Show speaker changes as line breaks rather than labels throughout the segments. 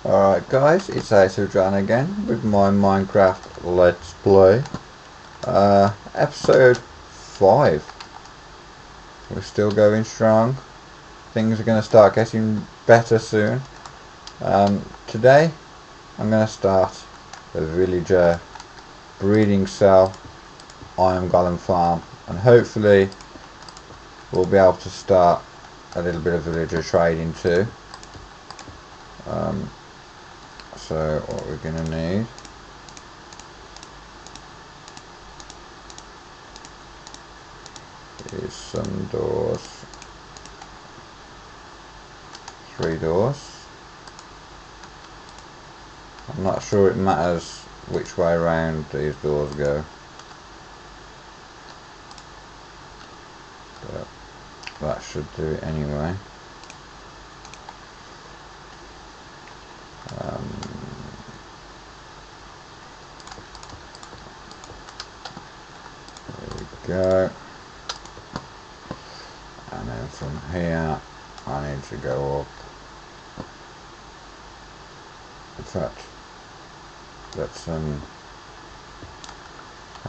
Alright guys, it's S01E05 again with my Minecraft Let's Play. Episode 5. We're still going strong. Things are going to start getting better soon. Today I'm going to start a villager breeding cell iron golem farm, and hopefully we'll be able to start a little bit of villager trading too. So what we're going to need is some doors, 3 doors. I'm not sure it matters which way around these doors go, but that should do it anyway. There we go. And then from here I need to go up. In fact, let's how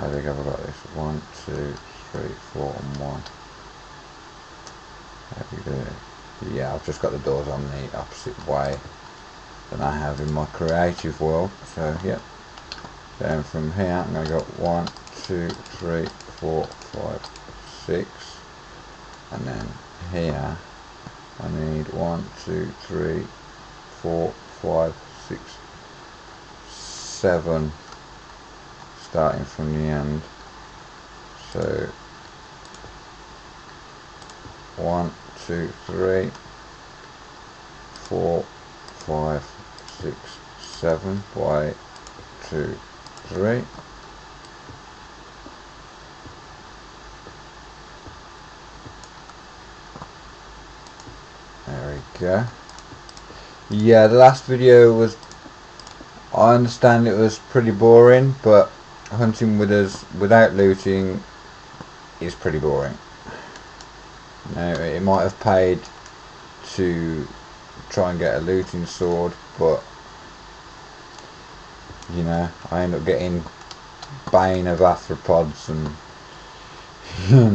big have I got this? 1, 2, 3, 4 and 1. How do we do it? Yeah, I've just got the doors on the opposite way than I have in my creative world. So yeah. Then from here I'm going to go 1, 2, 3, 4, 5, 6, and then here I need 1, 2, 3, 4, 5, 6, 7, starting from the end. So 1, 2, 3, 4, 5, 6, 7 by 2, 3. There we go. Yeah, the last video was, I understand it was pretty boring, but hunting withers without looting is pretty boring. Now, it might have paid to try and get a looting sword, but you know, I end up getting bane of arthropods and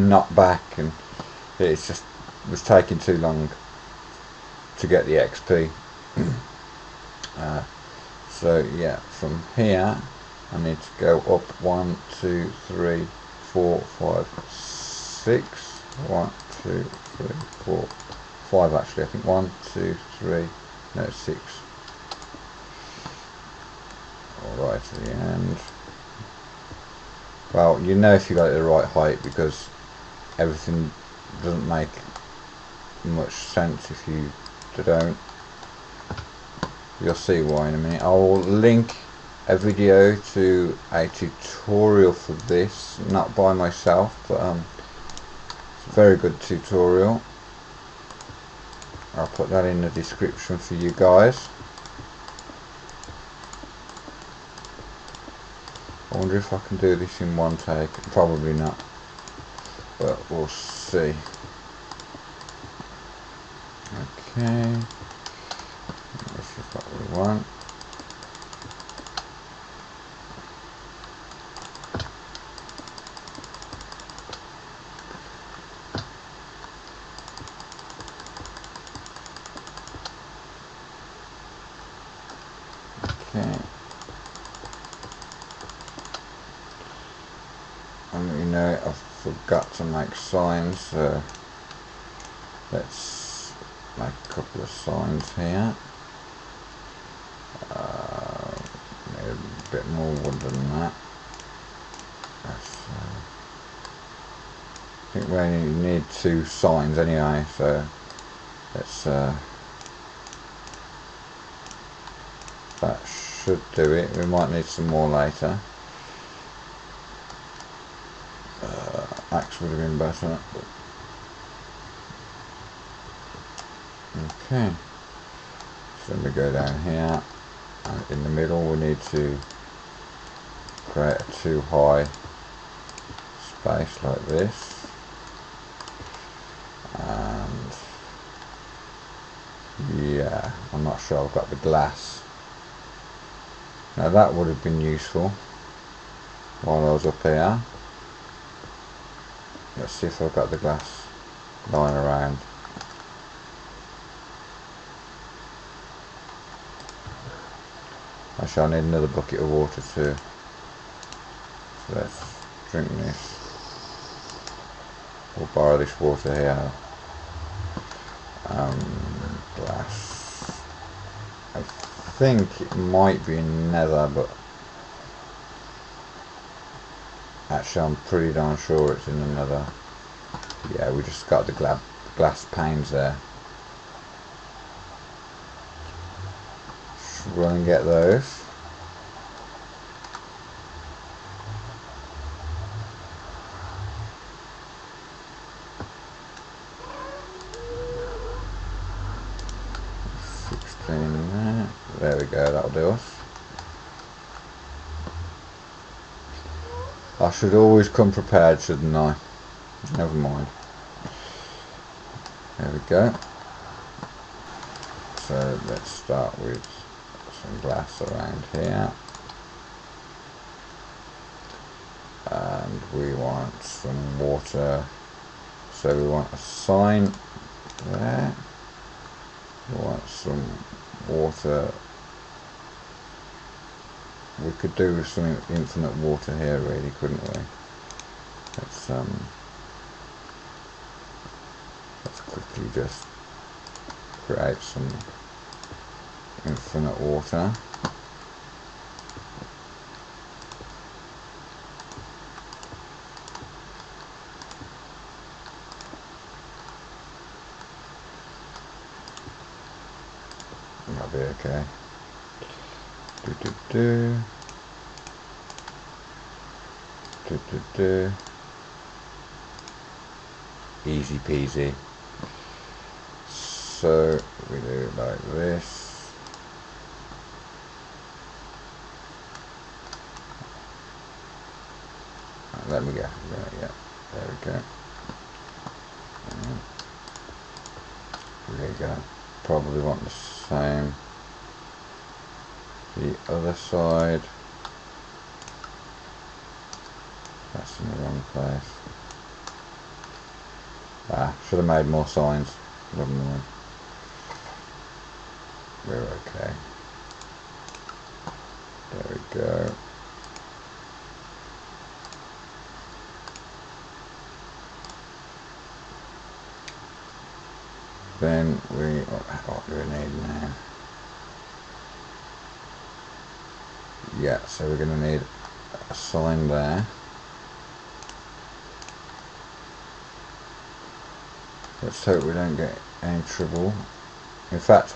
knocked back, and it was taking too long to get the XP. So yeah, from here I need to go up 1, 2, 3, 4, 5, 6. 1, 2, 3, 4, 5 actually. I think 1, 2, 3, no 6. Alright to the end. Well, you know if you got it the right height, because everything doesn't make much sense if you don't. You'll see why in a minute. I'll link a video to a tutorial for this, not by myself, but it's a very good tutorial. I'll put that in the description for you guys. I wonder if I can do this in one take. Probably not, but we'll see. Okay, this is what we want. Okay. And you know, I forgot to make signs, so let's make a couple of signs here. Need a bit more wood than that. I think we only need 2 signs anyway, so let's that should do it. We might need some more later. Axe would have been better. Okay, so we go down here, and in the middle we need to create a 2 high space like this, and yeah, I'm not sure I've got the glass Now that would have been useful while I was up here. Let's see if I've got the glass lying around. Actually, I need another bucket of water too. So let's drink this. We'll borrow this water here. Glass. I think it might be in nether, but actually I'm pretty darn sure it's in another. Yeah, we just got the glass panes there. Just run and get those. There we go, that'll do us. I should always come prepared, shouldn't I? Never mind. There we go. So let's start with some glass around here. And we want some water. So we want a sign there. We want some water. We could do with some infinite water here, really, couldn't we? Let's quickly just create some infinite water. That'll be okay. Easy peasy. So we do it like this. Let me go. Yeah, there we go. We're gonna probably want the same. The other side. That's in the wrong place. Should have made more signs. Never mind. We're okay. There we go. Then what do we need now? Yeah, so we're going to need a sign there. Let's hope we don't get any trouble. In fact,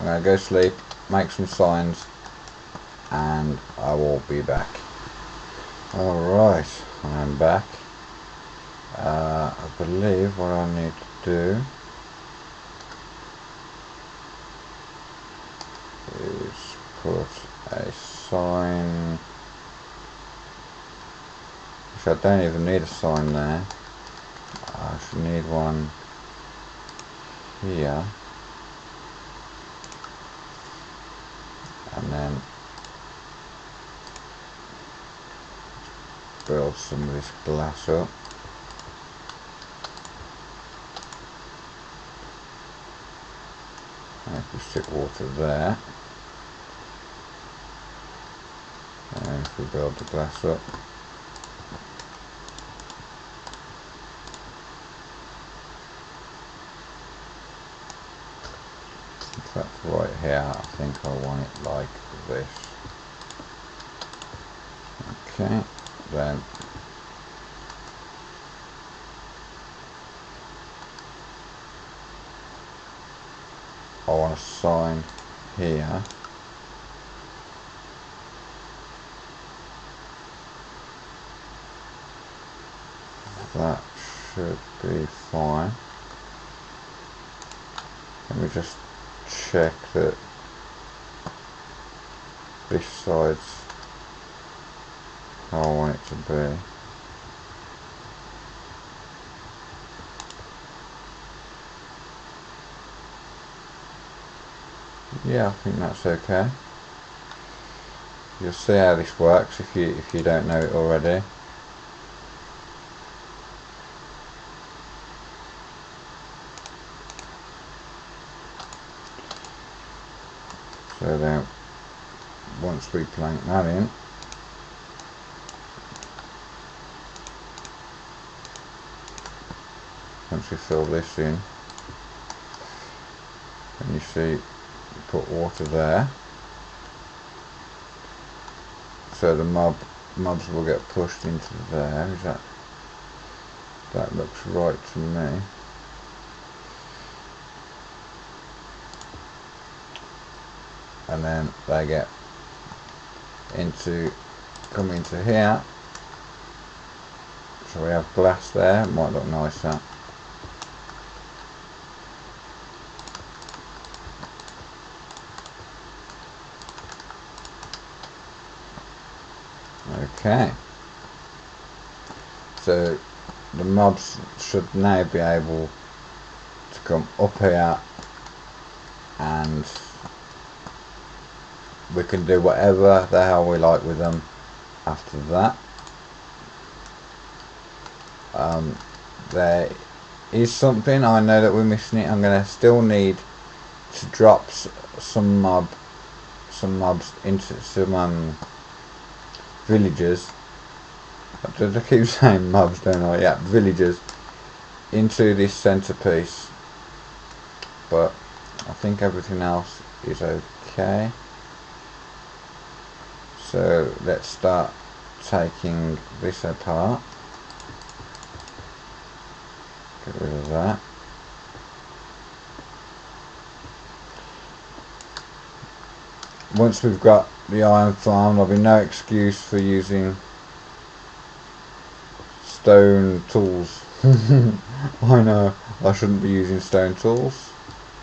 I'm going to go sleep, make some signs, and I will be back. Alright, I'm back. I believe what I need to do is put a sign, which I don't even need a sign there. I should need one here, and then build some of this glass up. And if we stick water there, and if we build the glass up, in fact right here, I think I want it like this. Okay, then I want a sign here. That should be fine. Let me just check that this side's how I want it to be. Yeah, I think that's okay. You'll see how this works if you don't know it already. So then, once we plank that in, once we fill this in, and you see, you put water there, so the mobs will get pushed into there. That looks right to me. And then they come into here. So we have glass there. It might look nicer. Okay. So the mobs should now be able to come up here, and we can do whatever the hell we like with them after that. There is something I know that we're missing it. I'm gonna still need to drop some mobs into some villagers. I keep saying mobs, don't I? Yeah, villagers into this centerpiece. But I think everything else is okay. So let's start taking this apart. Get rid of that. Once we've got the iron farm, there'll be no excuse for using stone tools. I know I shouldn't be using stone tools.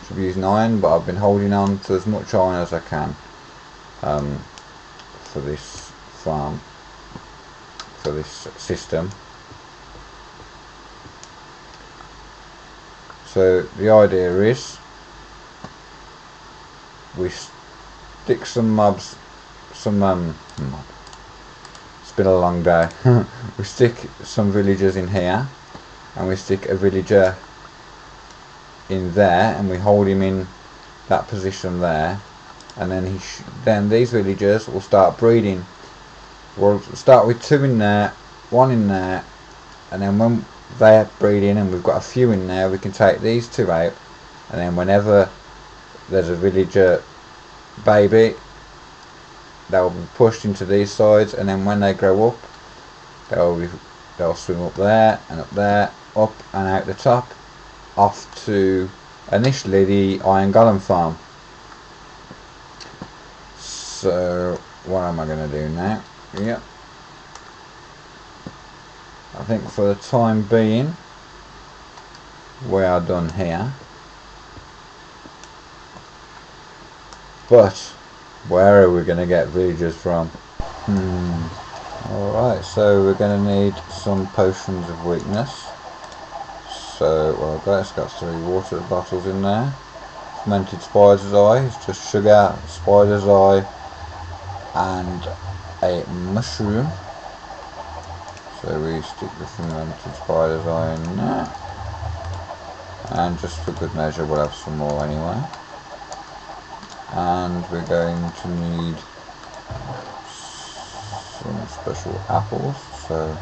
I should be using iron, but I've been holding on to as much iron as I can for this farm, for this system. So the idea is we stick some mobs, it's been a long day. We stick some villagers in here, and we stick a villager in there, and we hold him in that position there, and then then these villagers will start breeding. We'll start with 2 in there, 1 in there, and then when they're breeding and we've got a few in there, we can take these 2 out, and then whenever there's a villager baby, they'll be pushed into these sides, and then when they grow up, they'll swim up there and up there, up and out the top, off to initially the iron golem farm. So what am I going to do now? Yep. I think for the time being we are done here, but where are we going to get villagers from? Alright, so we're going to need some potions of weakness. So what I've got, it's got 3 water bottles in there. Fermented spider's eye, it's just sugar, spider's eye and a mushroom. So we stick the fermented spider's eye in there, and just for good measure we'll have some more anyway. And we're going to need some special apples, so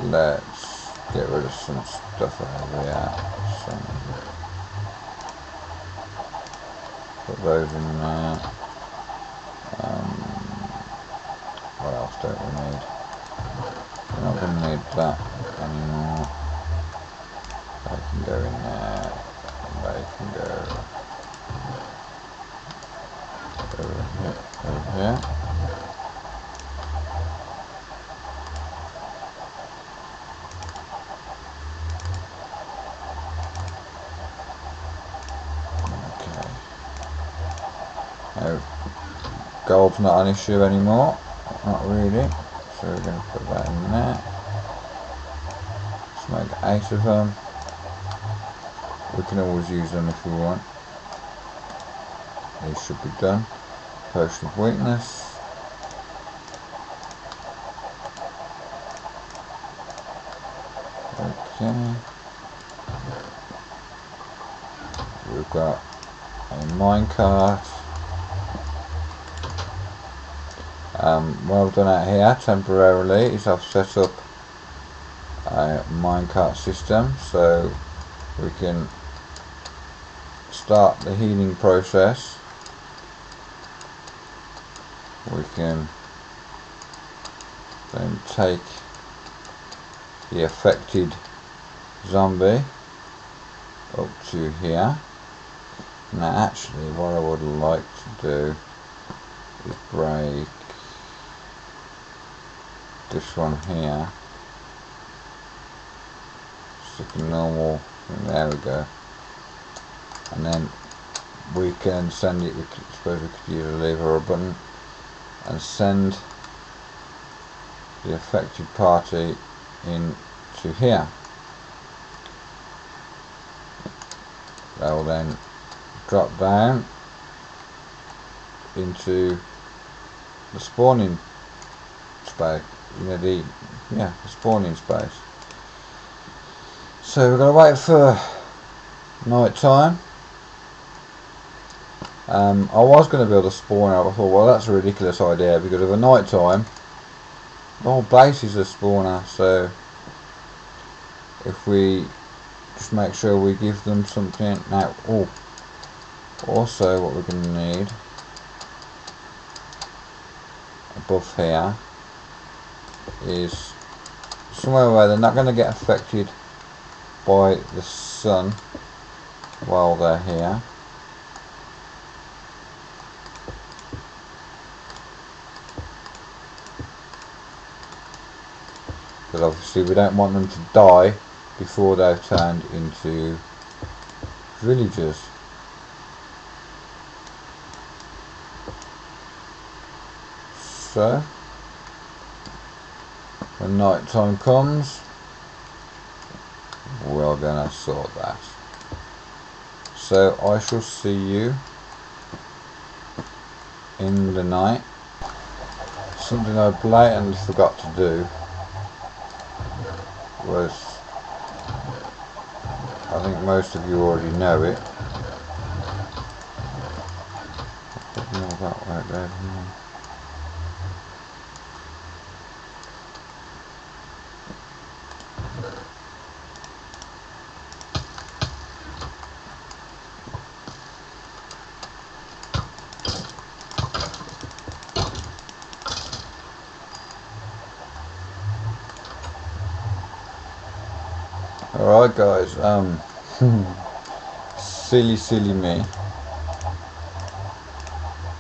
let's get rid of some stuff over here. Put those in there. What else don't we need? We're not going to need that anymore. They can go in there, and they can go over here. Okay. Gold's not an issue anymore, not really. So we're going to put that in there. Let's make 8 of them. We can always use them if we want. These should be done. potion of weakness. Okay. We've got a minecart. What I've done out here temporarily is I've set up a minecart system so we can start the healing process. We can then take the affected zombie up to here. Now actually what I would like to do is break this one here. Stick a normal thing, there we go. And then we can send it, I suppose we could use a lever or a button and send the affected party into here. They will then drop down into the spawning space, the spawning space. So we've got to wait for night time. I was going to build a spawner, but I thought, well, that's a ridiculous idea because of the night time the whole base is a spawner. So if we just make sure we give them something now. Also what we're going to need above here is somewhere where they're not going to get affected by the sun while they're here. Because obviously we don't want them to die before they've turned into villagers. So when night time comes, we're gonna sort that. So I shall see you in the night. Something I blatantly forgot to do was, I think most of you already know it. That right there. Alright guys, silly me.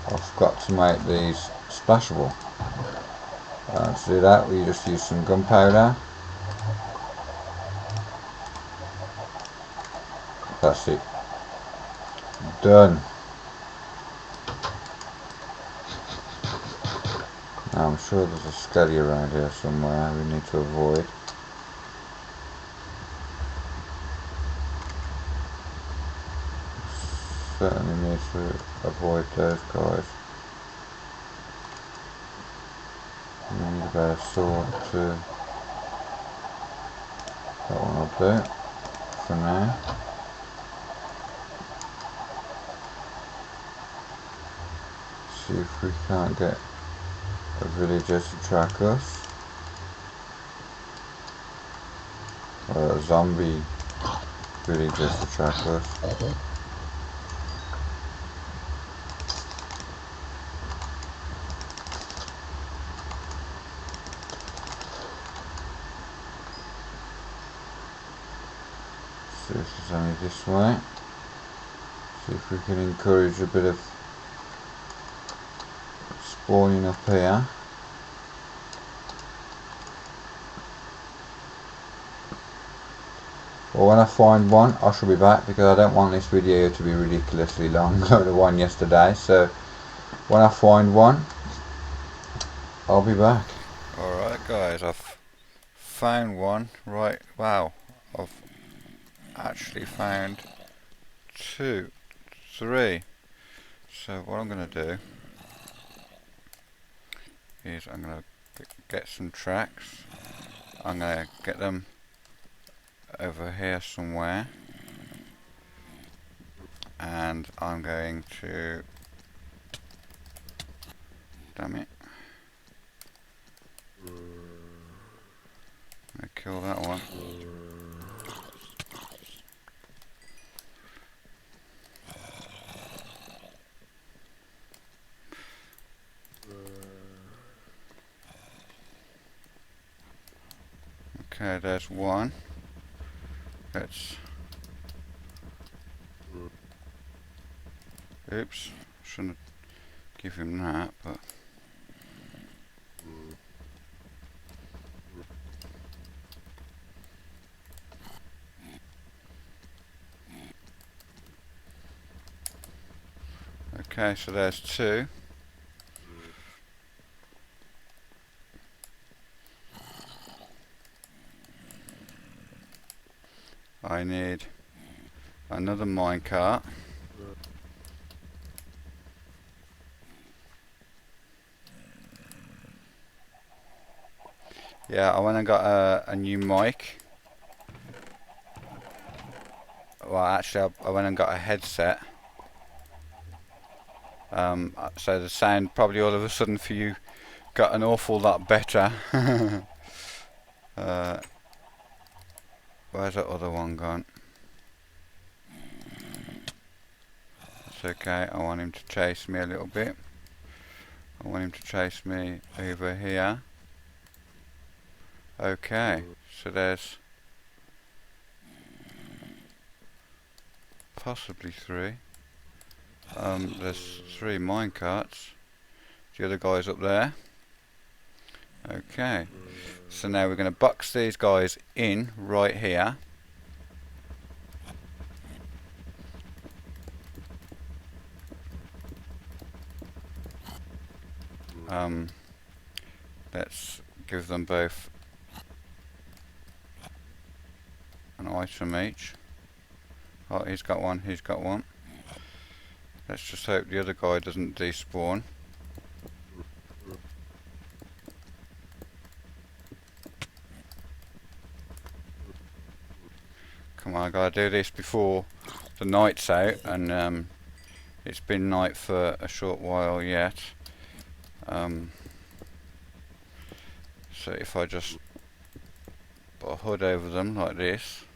I forgot to make these splashable. To do that we just use some gunpowder. That's it. Done. Now I'm sure there's a skelly around here somewhere we need to avoid. Certainly need to avoid those guys. I need a better sword too. That one will do for now. See if we can't get a villager to track us. Or a zombie villager to track us. See if there's any this way. See if we can encourage a bit of spawning up here. Well, when I find one I shall be back because I don't want this video to be ridiculously long like the one yesterday. So when I find one I'll be back. Alright guys, I've found one. Right, wow, I've actually found 2, 3. So what I'm going to do is I'm going to get some tracks. I'm going to get them over here somewhere, and I'm going to, damn it, I'm going to kill that one. Okay, there's one. Let's, oops, shouldn't give him that, but okay, so there's two. I need another minecart. Yeah, I went and got a new mic. Well, actually, I went and got a headset. So the sound probably all of a sudden for you got an awful lot better. Where's that other one gone? It's okay, I want him to chase me a little bit. I want him to chase me over here. Okay, so there's possibly three. There's three minecarts. The other guy's up there. Okay, so now we're going to box these guys in right here. Let's give them both an item each. Oh, he's got one, he's got one. Let's just hope the other guy doesn't despawn. Come on, I gotta do this before the night's out, and it's been night for a short while yet. So if I just put a hood over them like this,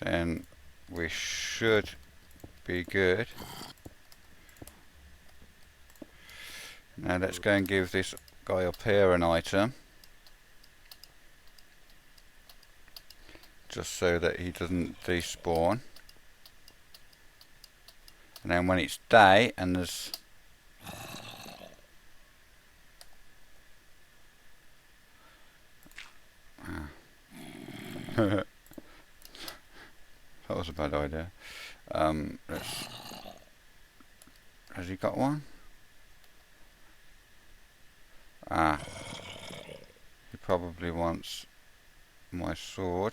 then we should be good. Now let's go and give this guy up here an item, just so that he doesn't despawn. And then when it's day and there's that was a bad idea. Has he got one? Ah, he probably wants my sword.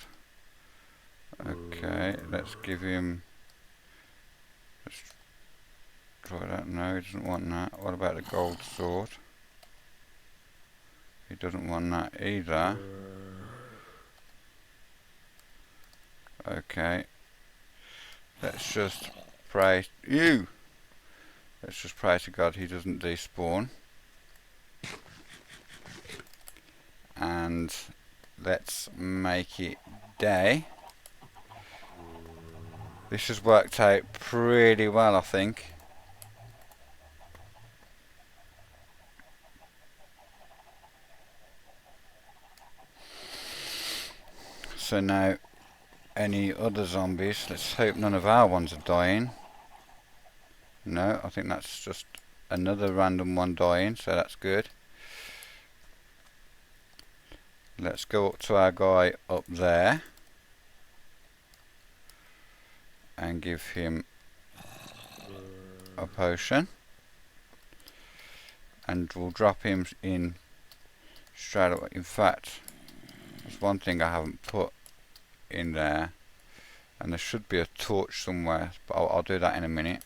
Okay, let's give him, let's try that. No, he doesn't want that. What about the gold sword? He doesn't want that either. Okay, let's just pray. Let's just pray to God he doesn't despawn. And let's make it day. This has worked out pretty well, I think. So now, any other zombies, let's hope none of our ones are dying. No, I think that's just another random one dying, so that's good. Let's go up to our guy up there and give him a potion, and we'll drop him in straight away. In fact, there's one thing I haven't put in there. And there should be a torch somewhere, but I'll do that in a minute.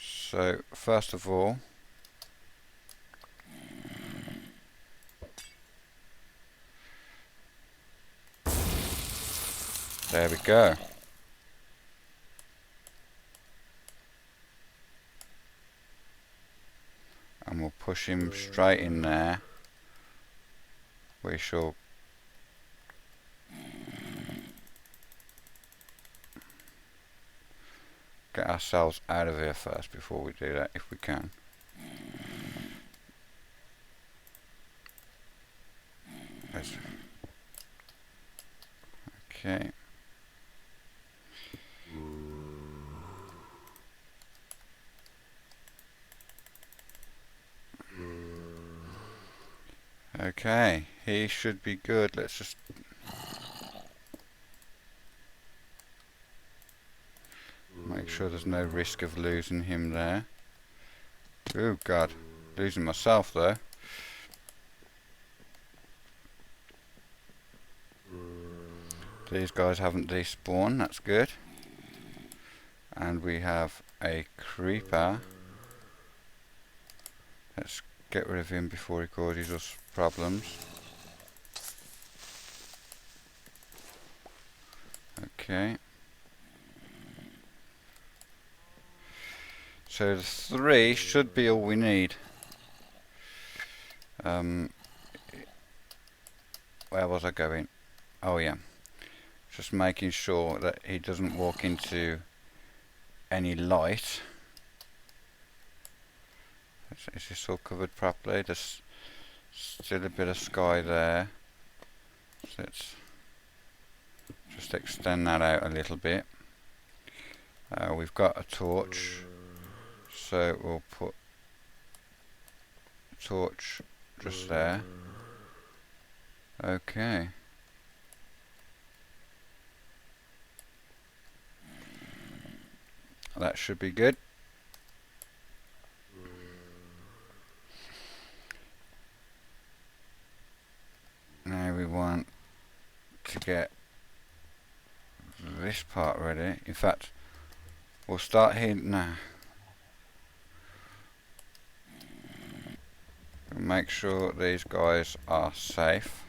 So first of all, there we go. And we'll push him straight in there. We shall get ourselves out of here first before we do that, if we can. Okay. Okay, he should be good. Let's just make sure there's no risk of losing him there. Oh god, losing myself though. These guys haven't despawned, that's good. And we have a creeper. Let's get rid of him before he causes us problems. Okay. So the 3 should be all we need. Where was I going? Oh yeah. Just making sure that he doesn't walk into any light. Is this all covered properly? There's still a bit of sky there. So let's just extend that out a little bit. We've got a torch, so we'll put a torch just there. Okay. That should be good. Now we want to get this part ready. In fact, we'll start here now. Make sure these guys are safe.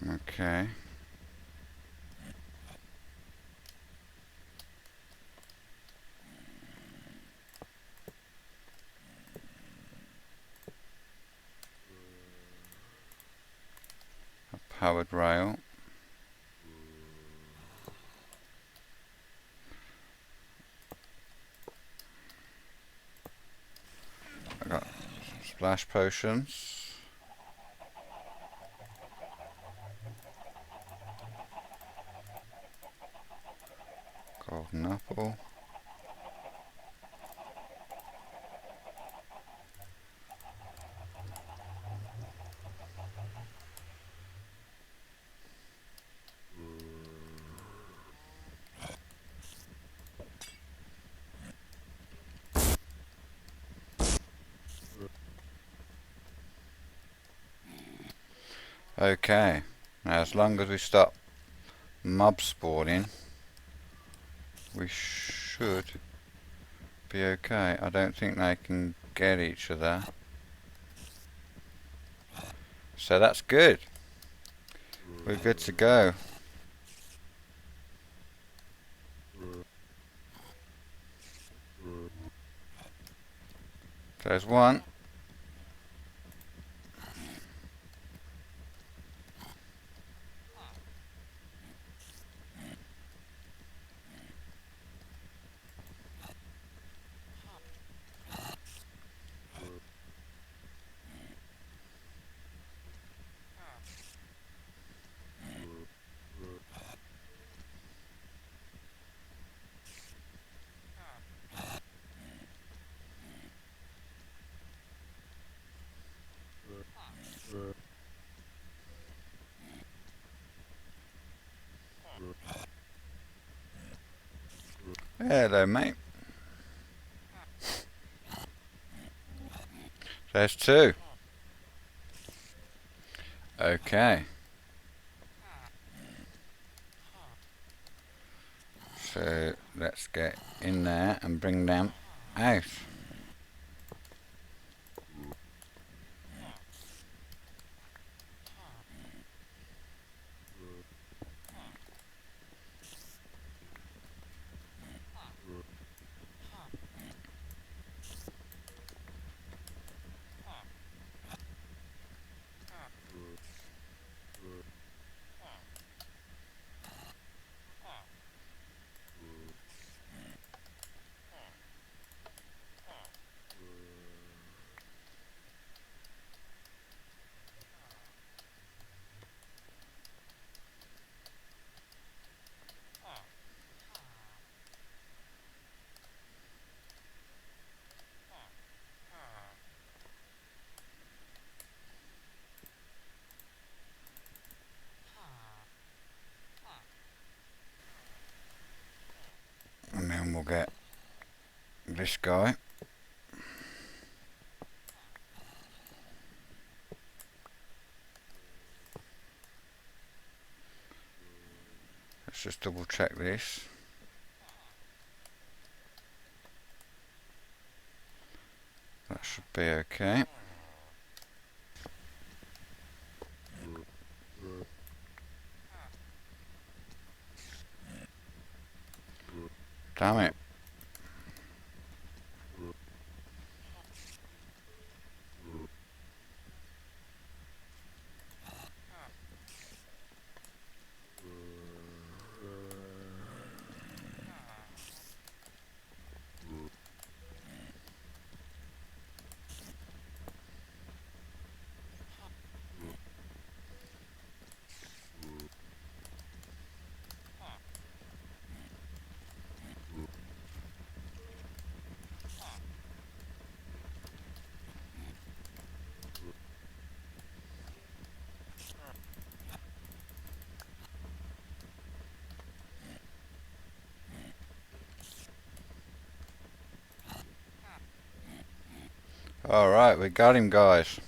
Okay. A powered rail. I got splash potions. Golden apple. Okay, now as long as we stop mob spawning, we should be okay. I don't think they can get each other. So that's good. We're good to go. There's one. Hello, mate. There's two. Okay. So let's get in there and bring them out. And then we'll get this guy. Let's just double check this. That should be okay. Damn it. Alright, we got him, guys.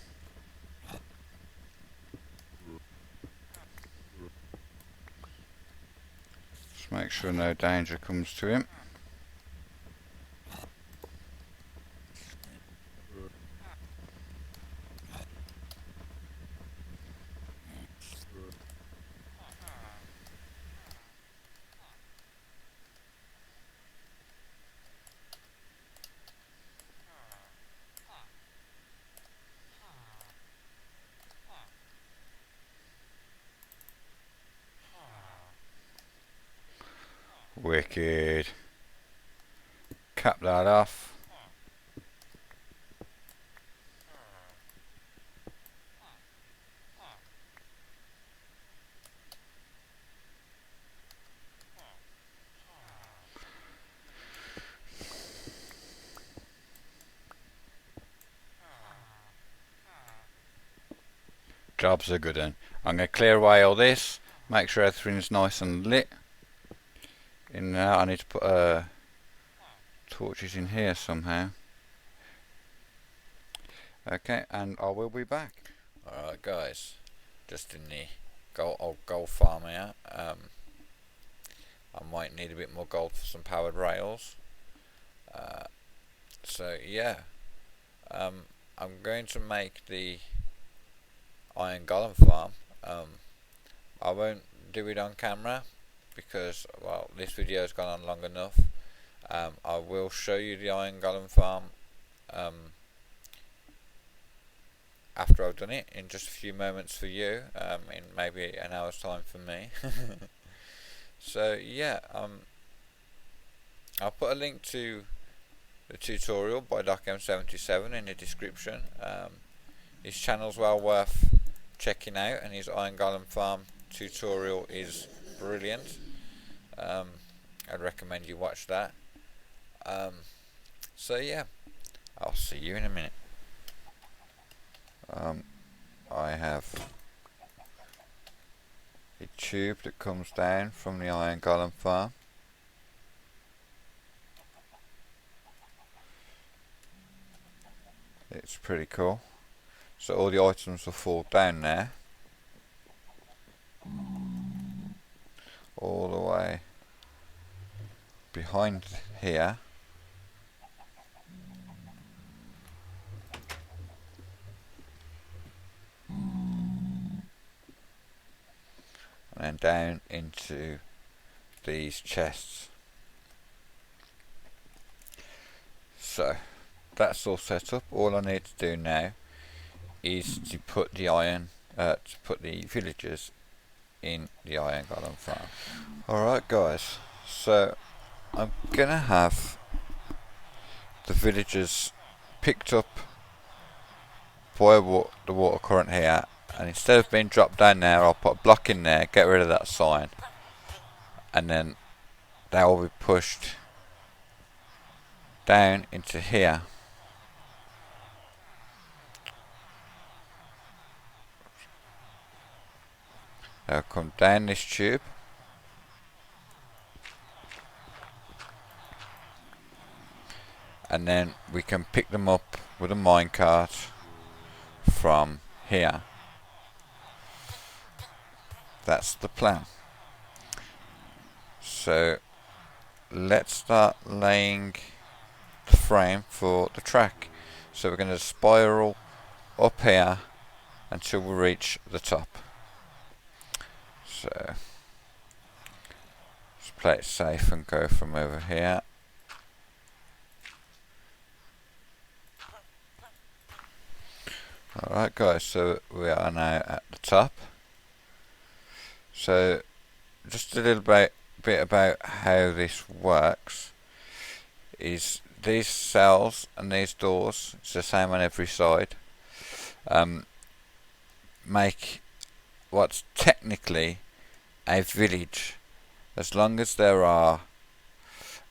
Just make sure no danger comes to him. Wicked. Cap that off. Job's a good one. I'm going to clear away all this, make sure everything's nice and lit. In there, I need to put torches in here somehow. Okay, and I will be back. Alright guys, just in the old gold farm here. I might need a bit more gold for some powered rails. So yeah, I'm going to make the iron golem farm. I won't do it on camera because, well, this video has gone on long enough. I will show you the iron golem farm after I've done it, in just a few moments for you, in maybe an hour's time for me. So yeah, I'll put a link to the tutorial by DocM77 in the description. His channel's well worth checking out, and his iron golem farm tutorial is brilliant. I'd recommend you watch that. So yeah, I'll see you in a minute. I have a tube that comes down from the iron golem farm. It's pretty cool. So all the items will fall down there, all the way behind here. And then down into these chests. So that's all set up. All I need to do now is to put the iron, to put the villagers in the iron golem farm. Alright guys, so I'm gonna have the villagers picked up by the water current here, and instead of being dropped down there, I'll put a block in there, get rid of that sign, and then they will be pushed down into here. They'll come down this tube, and then we can pick them up with a minecart from here. That's the plan. So let's start laying the frame for the track. So we're going to spiral up here until we reach the top. So let's play it safe and go from over here. Alright guys, so we are now at the top. So just a little bit about how this works is these cells and these doors, it's the same on every side, make what's technically a village, as long as there are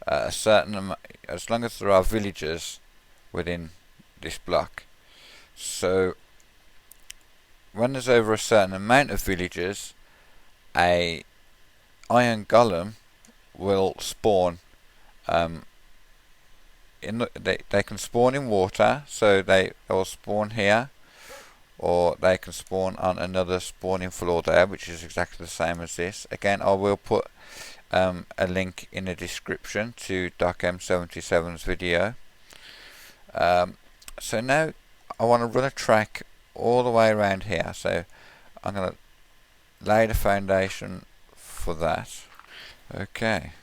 as long as there are villagers within this block. So when there's over a certain amount of villagers, a iron golem will spawn. They can spawn in water, so they will spawn here, or they can spawn on another spawning floor there, which is exactly the same as this. Again, I will put a link in the description to Doc M77's video. So now I want to run a track all the way around here, so I'm going to lay the foundation for that. Okay,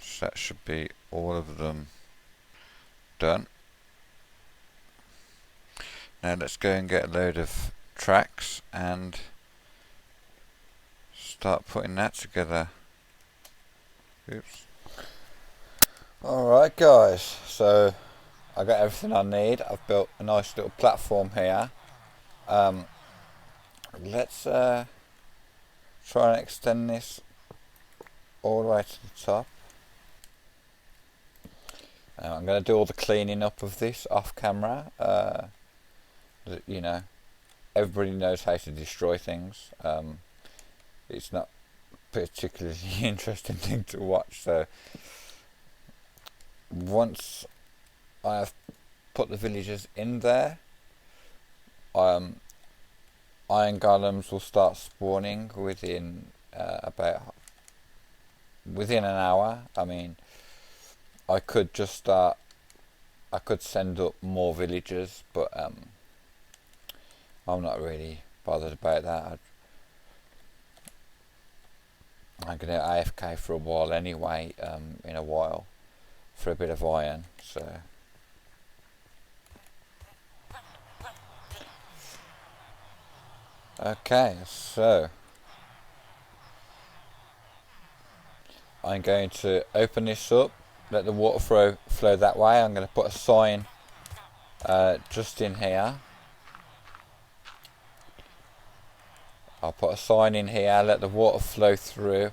so that should be all of them done. Now let's go and get a load of tracks and start putting that together. Oops. Alright guys, so I got everything I need. I've built a nice little platform here. Let's try and extend this all the way to the top. I'm going to do all the cleaning up of this off camera. You know, everybody knows how to destroy things. It's not particularly interesting thing to watch, so once I have put the villagers in there, iron golems will start spawning within within an hour. I mean, I could send up more villagers, but I'm not really bothered about that. I'm going to AFK for a while anyway, in a while, for a bit of iron, so. Okay, so I'm going to open this up, let the water flow that way. I'm going to put a sign just in here. I'll put a sign in here, let the water flow through,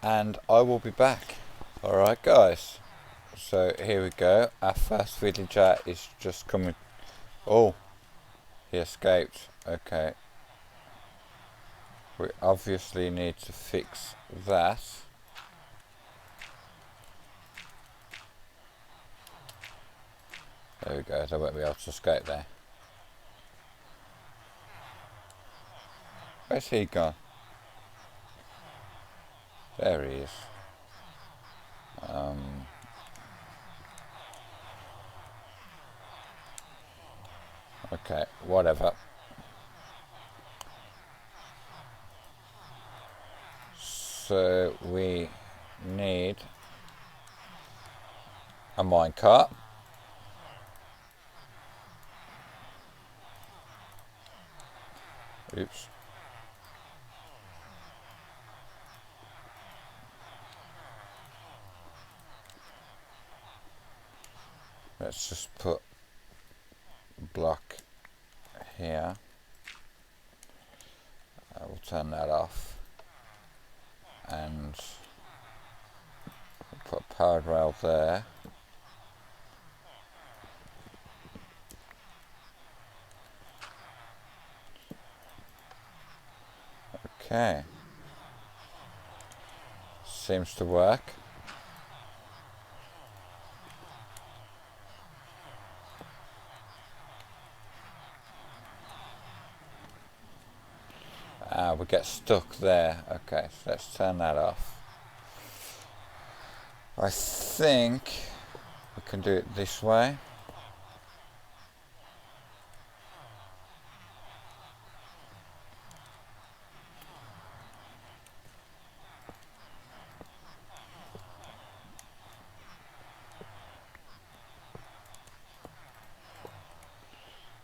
and I will be back. Alright guys, so here we go. Our first villager is just coming. Oh, he escaped. Okay. We obviously need to fix that. There we go, they won't be able to escape there. Where's he gone? There he is. Okay, whatever. So we need a minecart. Oops. Let's just put a block here. We'll turn that off. And we'll put a powered rail there. Okay. Seems to work. We get stuck there. Okay, so let's turn that off. I think we can do it this way.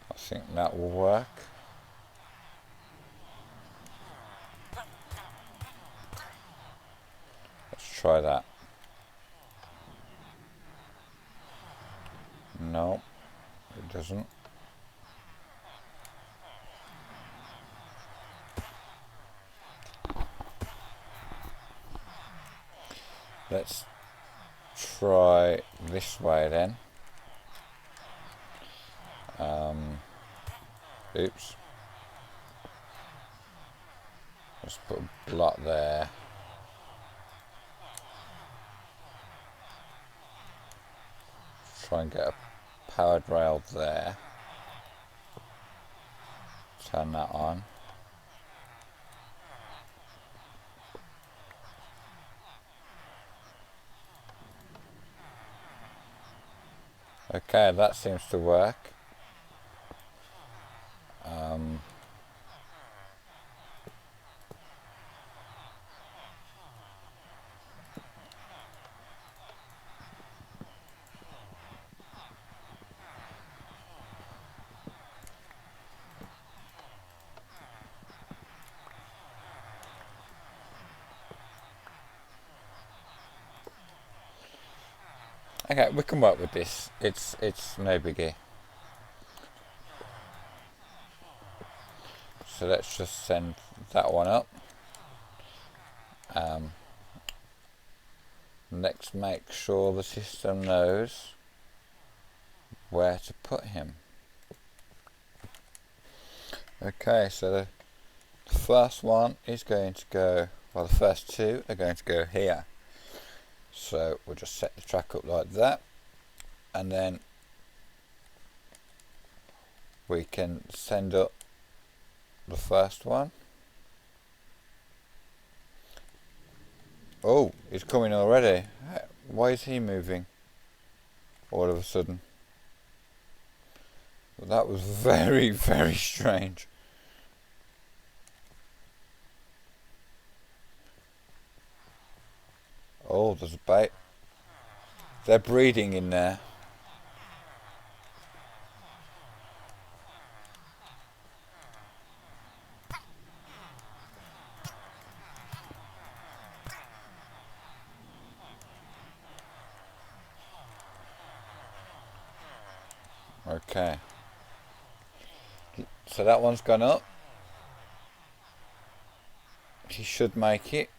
I think that will work. Let's try that. No, it doesn't. Let's try this way then. Oops. Let's put a block there. Try and get a powered rail there. Turn that on. Okay, that seems to work. Okay, we can work with this. It's no biggie. So let's just send that one up. Next, make sure the system knows where to put him. Okay, so the first one is going to go, well, the first two are going to go here. So we'll just set the track up like that, and then we can send up the first one. Oh, he's coming already. Why is he moving all of a sudden? Well, that was very, very strange. Oh, there's a bait. They're breeding in there. Okay. So that one's gone up. He should make it.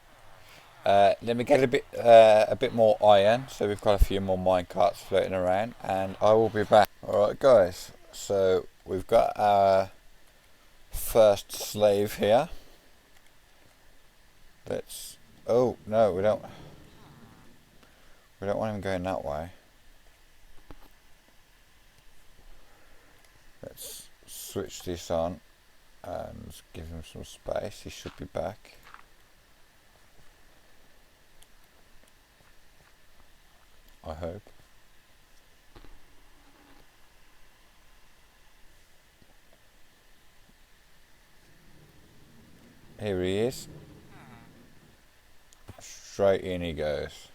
Let me get a bit more iron, so we've got a few more minecarts floating around, and I will be back. Alright guys, so we've got our first slave here. Let's, oh no, we don't want him going that way. Let's switch this on and give him some space. He should be back. I hope. Here he is. Straight in he goes.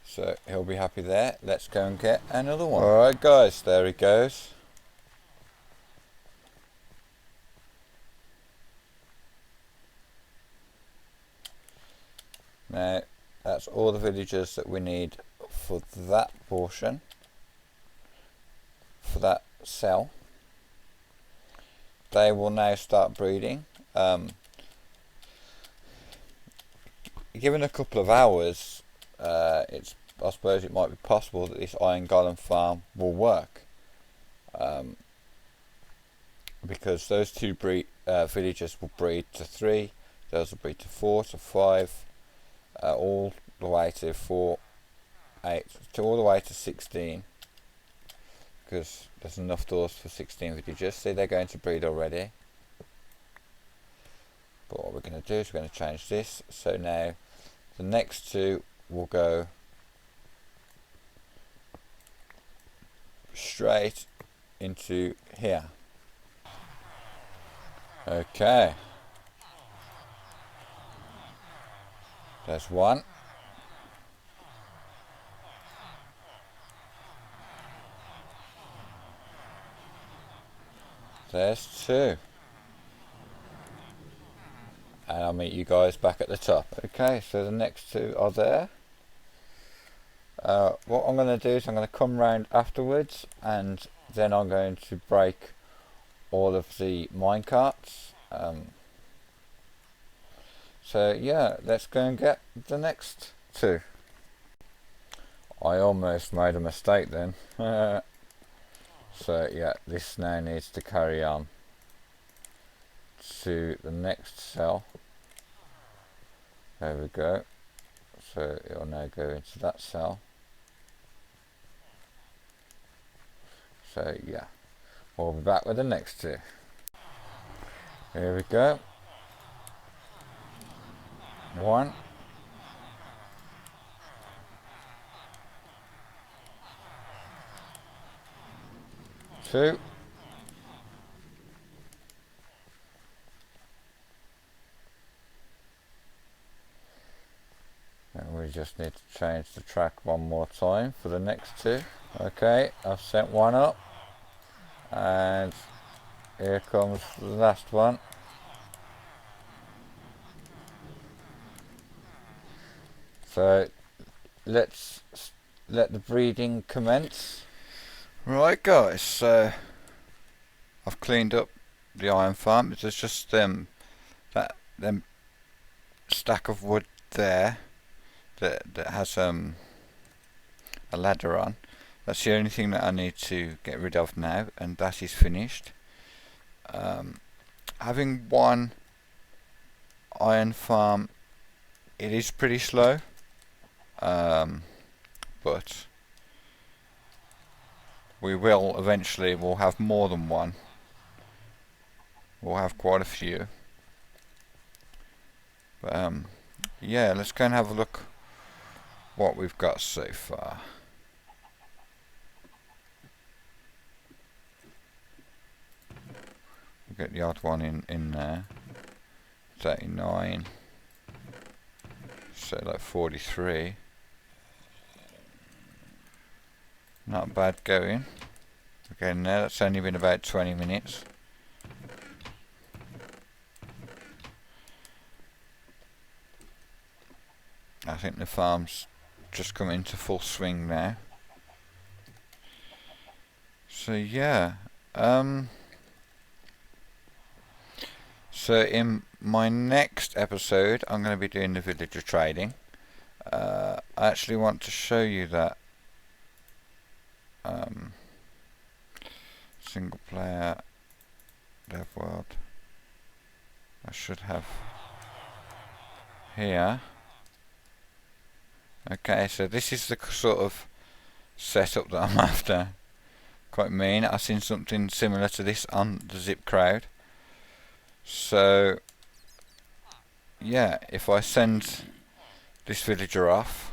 So he'll be happy there. Let's go and get another one. Alright guys, there he goes. Now that's all the villagers that we need for that portion, for that cell. They will now start breeding. Given a couple of hours, I suppose it might be possible that this iron golem farm will work, because those two villagers will breed to 3, those will breed to 4, to 5, all the way to 4, 8, to all the way to 16, because there's enough doors for 16 villagers. See, they're going to breed already. But what we're going to do is we're going to change this, so now the next 2 will go straight into here. Okay, there's 1. There's 2. And I'll meet you guys back at the top. Okay, so the next 2 are there. What I'm going to do is I'm going to come round afterwards, and then I'm going to break all of the minecarts. So yeah, let's go and get the next 2. I almost made a mistake then. So yeah, this now needs to carry on to the next cell. There we go. So it will now go into that cell. So yeah, we'll be back with the next 2. Here we go. 1. 2. And we just need to change the track one more time for the next 2. Okay, I've sent 1 up, and here comes the last one. So let's let the breeding commence. Right guys, so I've cleaned up the iron farm. There's just them stack of wood there that has a ladder on. That's the only thing that I need to get rid of now, and that is finished. Having 1 iron farm, it is pretty slow, but we will eventually, we'll have more than 1. We'll have quite a few. But yeah, let's go and have a look what we've got so far. We'll get the odd one in there. 39. So like 43. Not bad going. Again, there, that's only been about 20 minutes. I think the farm's just come into full swing now. So yeah, so in my next episode I'm going to be doing the villager trading. I actually want to show you that single player dev world. I should have here. Okay, so this is the sort of setup that I'm after. Quite mean. I've seen something similar to this on the Zip Crowd. So yeah, if I send this villager off,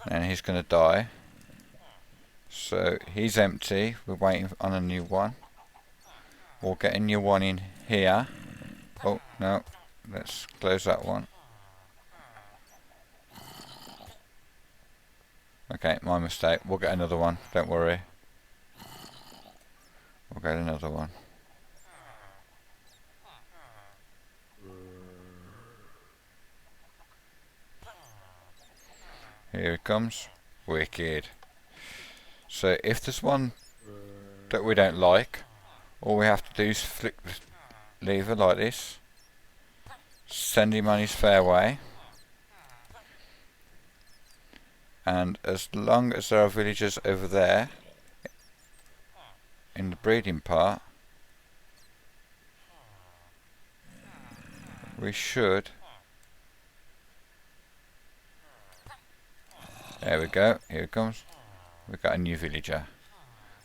then he's going to die. So he's empty. We're waiting on a new one. We'll get a new one in here. Oh no, let's close that one. Okay, my mistake. We'll get another one, don't worry. We'll get another one. Here it comes. Wicked. So if there's one that we don't like, all we have to do is flick the lever like this, send him on his fair way, and as long as there are villagers over there in the breeding part, we should. There we go, here it comes. We've got a new villager.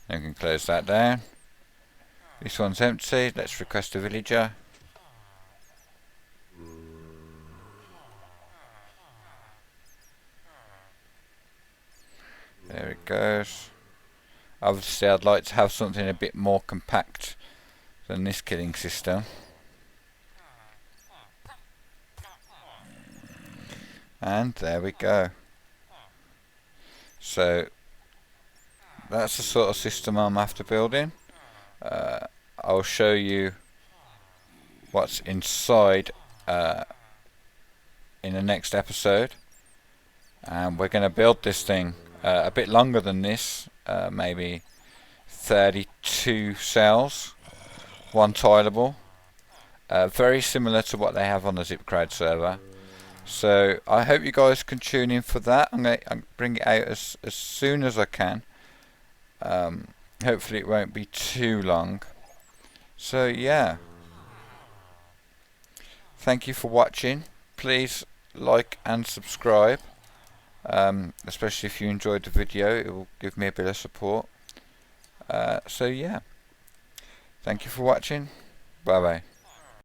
And we can close that down. This one's empty, let's request a villager. There it goes. Obviously I'd like to have something a bit more compact than this killing system. And there we go. So that's the sort of system I'm after building. I'll show you what's inside in the next episode, and we're going to build this thing a bit longer than this, maybe 32 cells, one tileable, very similar to what they have on the ZipCrowd server. So I hope you guys can tune in for that. I'm going to bring it out as soon as I can. Hopefully it won't be too long. So yeah, thank you for watching. Please like and subscribe, especially if you enjoyed the video. It will give me a bit of support. So yeah, thank you for watching. Bye bye.